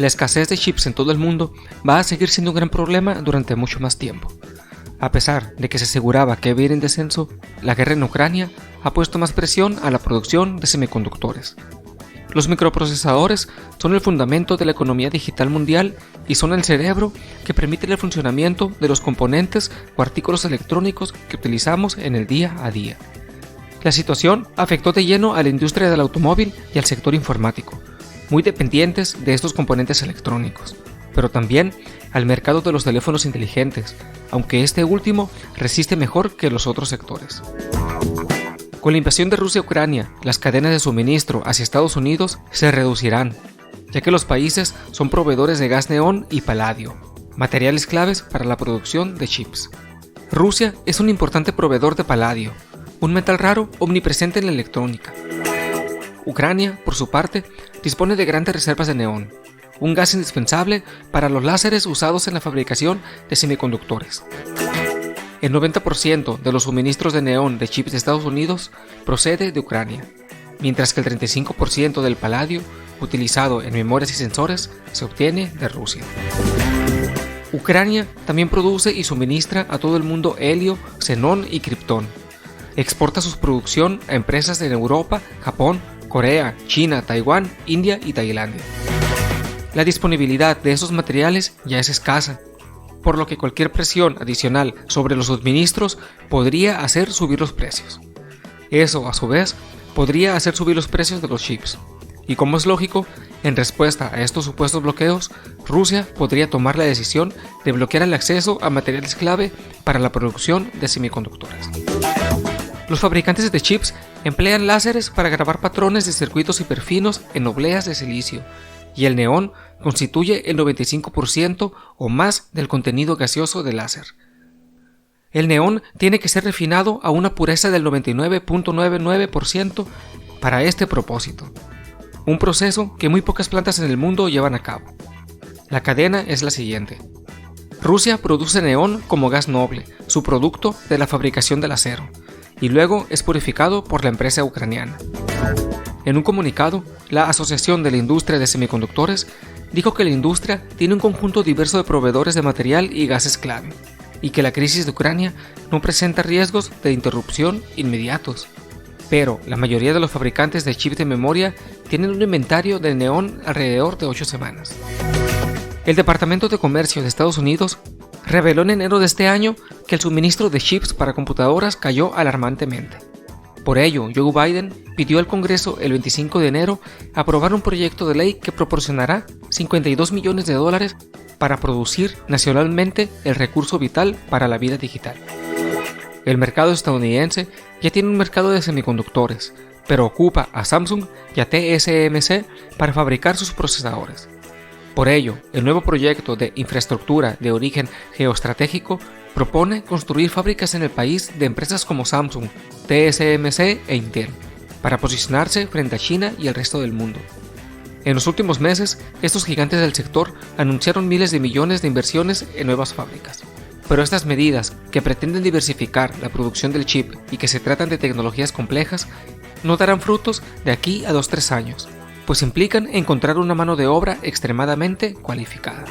la escasez de chips en todo el mundo va a seguir siendo un gran problema durante mucho más tiempo. A pesar de que se aseguraba que iba a ir en descenso, la guerra en Ucrania ha puesto más presión a la producción de semiconductores. Los microprocesadores son el fundamento de la economía digital mundial y son el cerebro que permite el funcionamiento de los componentes o artículos electrónicos que utilizamos en el día a día. La situación afectó de lleno a la industria del automóvil y al sector informático, muy dependientes de estos componentes electrónicos, pero también al mercado de los teléfonos inteligentes, aunque este último resiste mejor que los otros sectores. Con la invasión de Rusia a Ucrania, las cadenas de suministro hacia Estados Unidos se reducirán, ya que los países son proveedores de gas neón y paladio, materiales claves para la producción de chips. Rusia es un importante proveedor de paladio, un metal raro omnipresente en la electrónica. Ucrania, por su parte, dispone de grandes reservas de neón, un gas indispensable para los láseres usados en la fabricación de semiconductores. El 90% de los suministros de neón de chips de Estados Unidos procede de Ucrania, mientras que el 35% del paladio utilizado en memorias y sensores se obtiene de Rusia. Ucrania también produce y suministra a todo el mundo helio, xenón y kriptón. Exporta su producción a empresas en Europa, Japón, Corea, China, Taiwán, India y Tailandia. La disponibilidad de esos materiales ya es escasa, por lo que cualquier presión adicional sobre los suministros podría hacer subir los precios. Eso, a su vez, podría hacer subir los precios de los chips. Y como es lógico, en respuesta a estos supuestos bloqueos, Rusia podría tomar la decisión de bloquear el acceso a materiales clave para la producción de semiconductores. Los fabricantes de chips emplean láseres para grabar patrones de circuitos hiperfinos en obleas de silicio, y el neón constituye el 95% o más del contenido gaseoso del láser. El neón tiene que ser refinado a una pureza del 99.99% para este propósito, un proceso que muy pocas plantas en el mundo llevan a cabo. La cadena es la siguiente. Rusia produce neón como gas noble, subproducto de la fabricación del acero, y luego es purificado por la empresa ucraniana. En un comunicado, la Asociación de la Industria de Semiconductores dijo que la industria tiene un conjunto diverso de proveedores de material y gases clave, y que la crisis de Ucrania no presenta riesgos de interrupción inmediatos. Pero la mayoría de los fabricantes de chips de memoria tienen un inventario de neón alrededor de 8 semanas. El Departamento de Comercio de Estados Unidos reveló en enero de este año que el suministro de chips para computadoras cayó alarmantemente. Por ello, Joe Biden pidió al Congreso el 25 de enero aprobar un proyecto de ley que proporcionará $52 millones para producir nacionalmente el recurso vital para la vida digital. El mercado estadounidense ya tiene un mercado de semiconductores, pero ocupa a Samsung y a TSMC para fabricar sus procesadores. Por ello, el nuevo proyecto de infraestructura de origen geoestratégico propone construir fábricas en el país de empresas como Samsung, TSMC e Intel, para posicionarse frente a China y el resto del mundo. En los últimos meses, estos gigantes del sector anunciaron miles de millones de inversiones en nuevas fábricas. Pero estas medidas, que pretenden diversificar la producción del chip y que se tratan de tecnologías complejas, no darán frutos de aquí a 2-3 años, pues implican encontrar una mano de obra extremadamente cualificada.